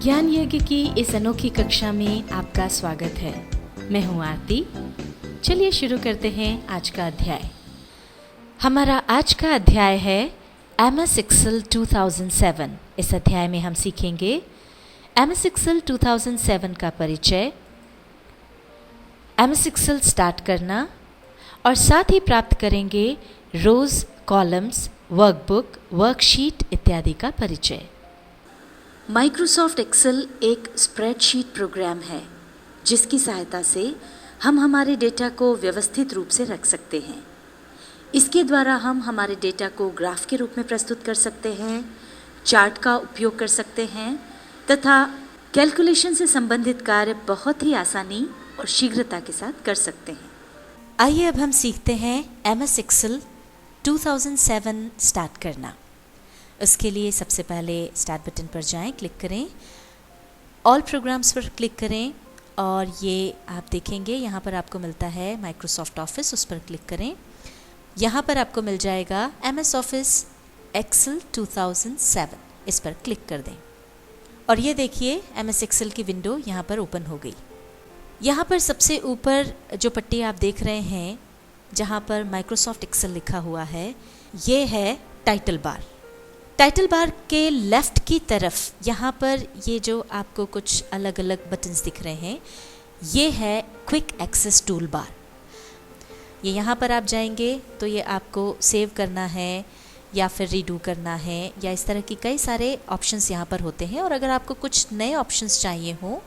ज्ञान यज्ञ की इस अनोखी कक्षा में आपका स्वागत है। मैं हूँ आरती। चलिए शुरू करते हैं आज का अध्याय। हमारा आज का अध्याय है MS Excel 2007। इस अध्याय में हम सीखेंगे MS Excel 2007 का परिचय, MS Excel स्टार्ट करना और साथ ही प्राप्त करेंगे रोज, कॉलम्स, वर्कबुक, वर्कशीट इत्यादि का परिचय। माइक्रोसॉफ्ट एक्सेल एक स्प्रेडशीट प्रोग्राम है जिसकी सहायता से हम हमारे डेटा को व्यवस्थित रूप से रख सकते हैं। इसके द्वारा हम हमारे डेटा को ग्राफ के रूप में प्रस्तुत कर सकते हैं, चार्ट का उपयोग कर सकते हैं तथा कैलकुलेशन से संबंधित कार्य बहुत ही आसानी और शीघ्रता के साथ कर सकते हैं। आइए अब हम सीखते हैं MS Excel 2007 स्टार्ट करना। उसके लिए सबसे पहले स्टार्ट बटन पर जाएं, क्लिक करें, ऑल प्रोग्राम्स पर क्लिक करें और ये आप देखेंगे यहाँ पर आपको मिलता है माइक्रोसॉफ्ट ऑफिस, उस पर क्लिक करें। यहाँ पर आपको मिल जाएगा MS ऑफिस एक्सेल 2007, इस पर क्लिक कर दें और ये देखिए MS एक्सेल की विंडो यहाँ पर ओपन हो गई। यहाँ पर सबसे ऊपर जो पट्टी आप देख रहे हैं जहाँ पर माइक्रोसॉफ्ट एक्सेल लिखा हुआ है, ये है टाइटल बार। टाइटल बार के लेफ़्ट की तरफ यहाँ पर ये जो आपको कुछ अलग अलग बटन्स दिख रहे हैं, ये है क्विक एक्सेस टूल बार। ये यहाँ पर आप जाएंगे तो ये आपको सेव करना है या फिर रीडू करना है या इस तरह की कई सारे ऑप्शंस यहाँ पर होते हैं। और अगर आपको कुछ नए ऑप्शंस चाहिए हो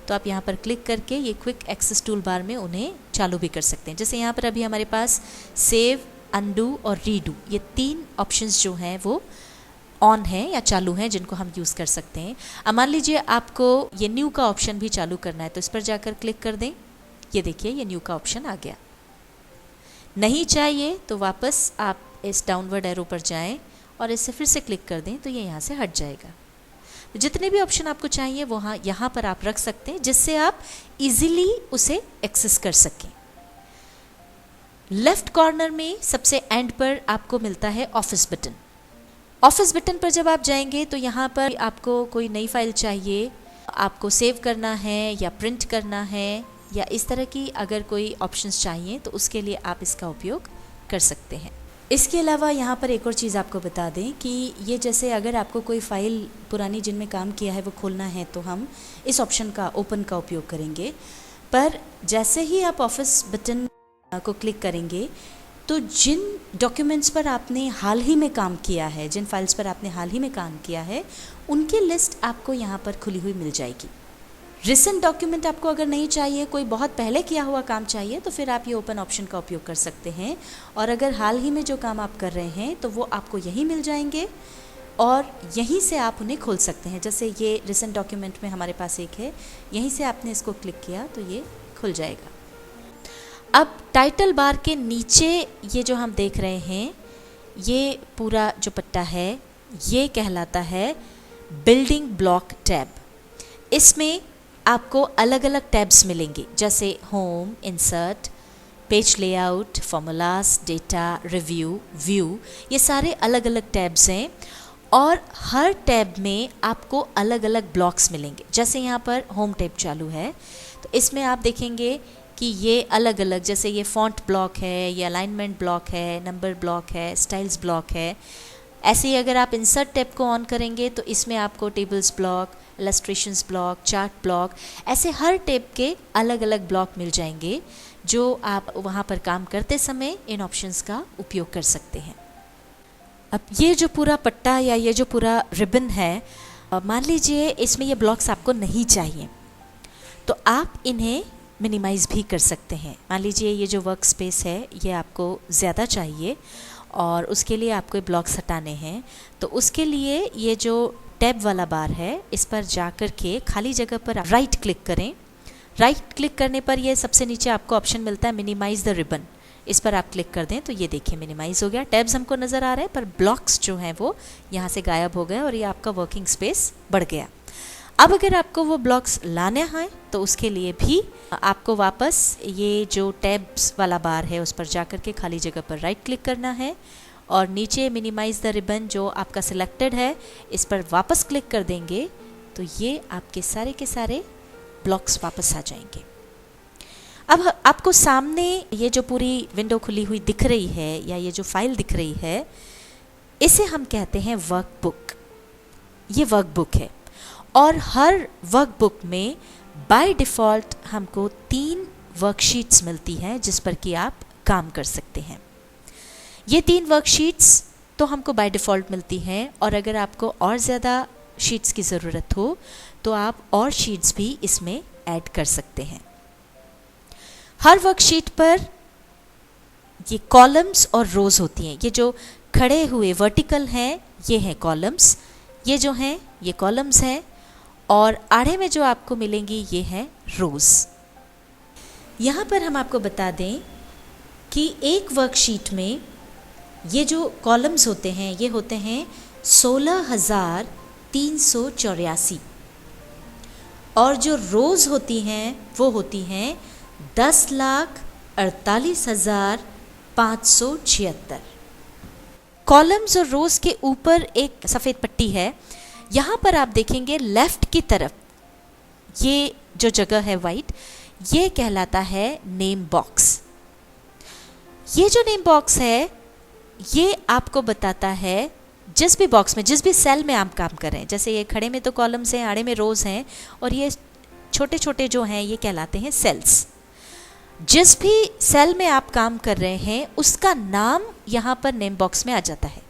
तो आप यहाँ पर क्लिक करके ये क्विक एक्सेस टूल बार में उन्हें चालू भी कर सकते हैं। जैसे यहाँ पर अभी हमारे पास सेव, अनडू और रीडू, ये 3 ऑप्शंस जो हैं वो ऑन है या चालू हैं जिनको हम यूज़ कर सकते हैं। अब मान लीजिए आपको ये न्यू का ऑप्शन भी चालू करना है तो इस पर जाकर क्लिक कर दें। ये देखिए ये न्यू का ऑप्शन आ गया। नहीं चाहिए तो वापस आप इस डाउनवर्ड एरो पर जाएं और इसे फिर से क्लिक कर दें तो ये यहाँ से हट जाएगा। जितने भी ऑप्शन आपको चाहिए वो यहाँ पर आप रख सकते हैं जिससे आप इजीली उसे एक्सेस कर सकें। लेफ्ट कॉर्नर में सबसे एंड पर आपको मिलता है ऑफिस बटन। ऑफिस बटन पर जब आप जाएंगे तो यहाँ पर आपको कोई नई फाइल चाहिए, आपको सेव करना है या प्रिंट करना है या इस तरह की अगर कोई ऑप्शंस चाहिए तो उसके लिए आप इसका उपयोग कर सकते हैं। इसके अलावा यहाँ पर एक और चीज़ आपको बता दें कि ये जैसे अगर आपको कोई फ़ाइल पुरानी जिनमें काम किया है वो खोलना है तो हम इस ऑप्शन का ओपन का उपयोग करेंगे। पर जैसे ही आप ऑफिस बटन को क्लिक करेंगे तो जिन डॉक्यूमेंट्स पर आपने हाल ही में काम किया है, जिन फाइल्स पर आपने हाल ही में काम किया है, उनकी लिस्ट आपको यहाँ पर खुली हुई मिल जाएगी। रिसेंट डॉक्यूमेंट आपको अगर नहीं चाहिए, कोई बहुत पहले किया हुआ काम चाहिए तो फिर आप ये ओपन ऑप्शन का उपयोग कर सकते हैं। और अगर हाल ही में जो काम आप कर रहे हैं तो वो आपको यहीं मिल जाएंगे और यहीं से आप उन्हें खोल सकते हैं। जैसे ये रिसेंट डॉक्यूमेंट में हमारे पास एक है, यहीं से आपने इसको क्लिक किया तो ये खुल जाएगा। अब टाइटल बार के नीचे ये जो हम देख रहे हैं, ये पूरा जो पट्टा है ये कहलाता है बिल्डिंग ब्लॉक टैब। इसमें आपको अलग अलग टैब्स मिलेंगे जैसे home, insert, page layout, formulas, data, review, view, ये सारे अलग अलग टैब्स हैं और हर टैब में आपको अलग अलग ब्लॉक्स मिलेंगे। जैसे यहाँ पर होम टैब चालू है तो इसमें आप देखेंगे कि ये अलग अलग, जैसे ये फॉन्ट ब्लॉक है, ये अलाइनमेंट ब्लॉक है, नंबर ब्लॉक है, स्टाइल्स ब्लॉक है। ऐसे ही अगर आप इंसर्ट टैब को ऑन करेंगे तो इसमें आपको tables block, illustrations block, chart block, ऐसे हर टैब के अलग अलग ब्लॉक मिल जाएंगे जो आप वहाँ पर काम करते समय इन ऑप्शंस का उपयोग कर सकते हैं। अब ये जो पूरा पट्टा या ये जो पूरा रिबन है, मान लीजिए इसमें ये ब्लॉक्स आपको नहीं चाहिए तो आप इन्हें मिनिमाइज़ भी कर सकते हैं। मान लीजिए ये जो वर्क स्पेस है ये आपको ज़्यादा चाहिए और उसके लिए आपको ब्लॉक्स हटाने हैं तो उसके लिए ये जो टैब वाला बार है इस पर जा कर के खाली जगह पर राइट क्लिक करें। राइट क्लिक करने पर ये सबसे नीचे आपको ऑप्शन मिलता है मिनिमाइज़ द रिबन। इस पर आप क्लिक कर दें तो ये देखिए मिनिमाइज़ हो गया। टैब्स हमको नज़र आ रहे हैं पर ब्लॉक्स जो हैं वो यहाँ से गायब हो गए और ये आपका वर्किंग स्पेस बढ़ गया। अब अगर आपको वो ब्लॉक्स लाने हैं तो उसके लिए भी आपको वापस ये जो टैब्स वाला बार है उस पर जाकर के खाली जगह पर राइट क्लिक करना है और नीचे मिनिमाइज़ द रिबन जो आपका सिलेक्टेड है इस पर वापस क्लिक कर देंगे तो ये आपके सारे के सारे ब्लॉक्स वापस आ जाएंगे। अब आपको सामने ये जो पूरी विंडो खुली हुई दिख रही है या ये जो फाइल दिख रही है, इसे हम कहते हैं वर्कबुक। ये वर्कबुक है और हर वर्कबुक में बाय डिफ़ॉल्ट हमको 3 वर्कशीट्स मिलती हैं जिस पर कि आप काम कर सकते हैं। ये 3 वर्कशीट्स तो हमको बाय डिफ़ॉल्ट मिलती हैं और अगर आपको और ज़्यादा शीट्स की ज़रूरत हो तो आप और शीट्स भी इसमें ऐड कर सकते हैं। हर वर्कशीट पर ये कॉलम्स और रोज़ होती हैं। ये जो खड़े हुए वर्टिकल हैं ये हैं कॉलम्स, ये जो हैं ये कॉलम्स हैं, और आड़े में जो आपको मिलेंगी ये हैं रोज़। यहाँ पर हम आपको बता दें कि एक वर्कशीट में ये जो कॉलम्स होते हैं ये होते हैं 16,384 और जो रोज़ होती हैं वो होती हैं 10,48,576। कॉलम्स और रोज़ के ऊपर एक सफ़ेद पट्टी है। यहाँ पर आप देखेंगे लेफ़्ट की तरफ ये जो जगह है वाइट, ये कहलाता है नेम बॉक्स। ये जो नेम बॉक्स है ये आपको बताता है जिस भी बॉक्स में, जिस भी सेल में आप काम कर रहे हैं, जैसे ये खड़े में तो कॉलम्स हैं, आड़े में रोज़ हैं और ये छोटे छोटे जो हैं ये कहलाते हैं सेल्स। जिस भी सेल में आप काम कर रहे हैं उसका नाम यहाँ पर नेम बॉक्स में आ जाता है।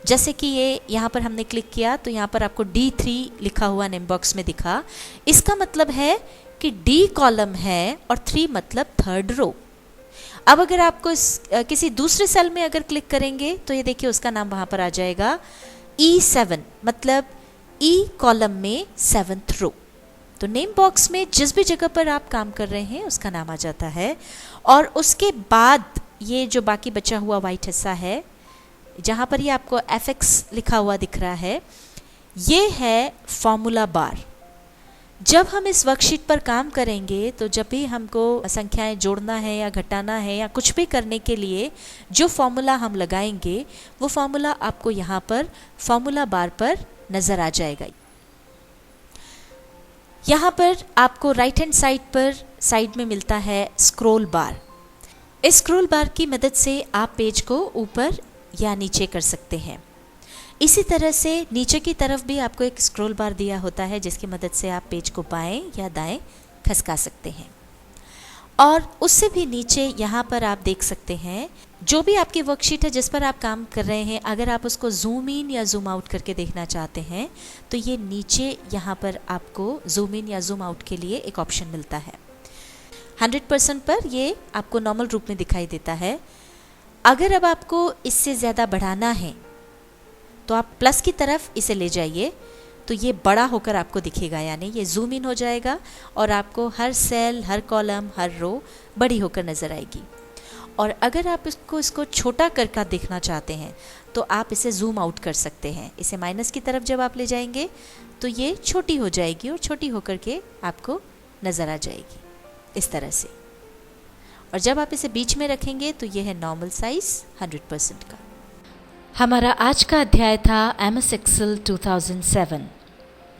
जैसे कि ये यहाँ पर हमने क्लिक किया तो यहाँ पर आपको D3 लिखा हुआ नेम बॉक्स में दिखा। इसका मतलब है कि D कॉलम है और 3 मतलब 3rd रो। अब अगर आपको किसी दूसरे सेल में अगर क्लिक करेंगे तो ये देखिए उसका नाम वहाँ पर आ जाएगा E7, मतलब E कॉलम में 7th रो। तो नेम बॉक्स में जिस भी जगह पर आप काम कर रहे हैं उसका नाम आ जाता है। और उसके बाद ये जो बाकी बचा हुआ वाइट हिस्सा है जहाँ पर ये आपको FX लिखा हुआ दिख रहा है, ये है फॉर्मूला बार। जब हम इस वर्कशीट पर काम करेंगे तो जब भी हमको संख्याएं जोड़ना है या घटाना है या कुछ भी करने के लिए जो फॉर्मूला हम लगाएंगे वो फॉर्मूला आपको यहाँ पर फॉर्मूला बार पर नज़र आ जाएगा। यहाँ पर आपको राइट हैंड साइड पर साइड में मिलता है स्क्रॉल बार। इस स्क्रॉल बार की मदद से आप पेज को ऊपर या नीचे कर सकते हैं। इसी तरह से नीचे की तरफ भी आपको एक स्क्रॉल बार दिया होता है जिसकी मदद से आप पेज को बाएं या दाएं खसका सकते हैं। और उससे भी नीचे यहाँ पर आप देख सकते हैं जो भी आपकी वर्कशीट है जिस पर आप काम कर रहे हैं, अगर आप उसको जूम इन या जूम आउट करके देखना चाहते हैं तो ये नीचे यहाँ पर आपको जूम इन या जूम आउट के लिए एक ऑप्शन मिलता है। 100% पर ये आपको नॉर्मल रूप में दिखाई देता है। अगर अब आपको इससे ज़्यादा बढ़ाना है तो आप प्लस की तरफ इसे ले जाइए तो ये बड़ा होकर आपको दिखेगा, यानी ये जूम इन हो जाएगा और आपको हर सेल, हर कॉलम, हर रो बड़ी होकर नज़र आएगी। और अगर आप इसको छोटा करके देखना चाहते हैं तो आप इसे जूम आउट कर सकते हैं। इसे माइनस की तरफ जब आप ले जाएंगे तो ये छोटी हो जाएगी और छोटी होकर के आपको नज़र आ जाएगी इस तरह से। और जब आप इसे बीच में रखेंगे तो ये है नॉर्मल साइज़ 100% का। हमारा आज का अध्याय था MS Excel 2007,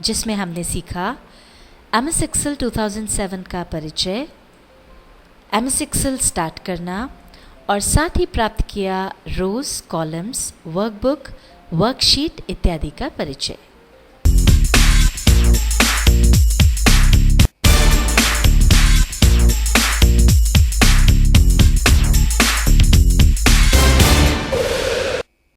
जिसमें हमने सीखा MS Excel 2007 का परिचय, MS Excel स्टार्ट करना और साथ ही प्राप्त किया रोज़, कॉलम्स, वर्कबुक, वर्कशीट इत्यादि का परिचय।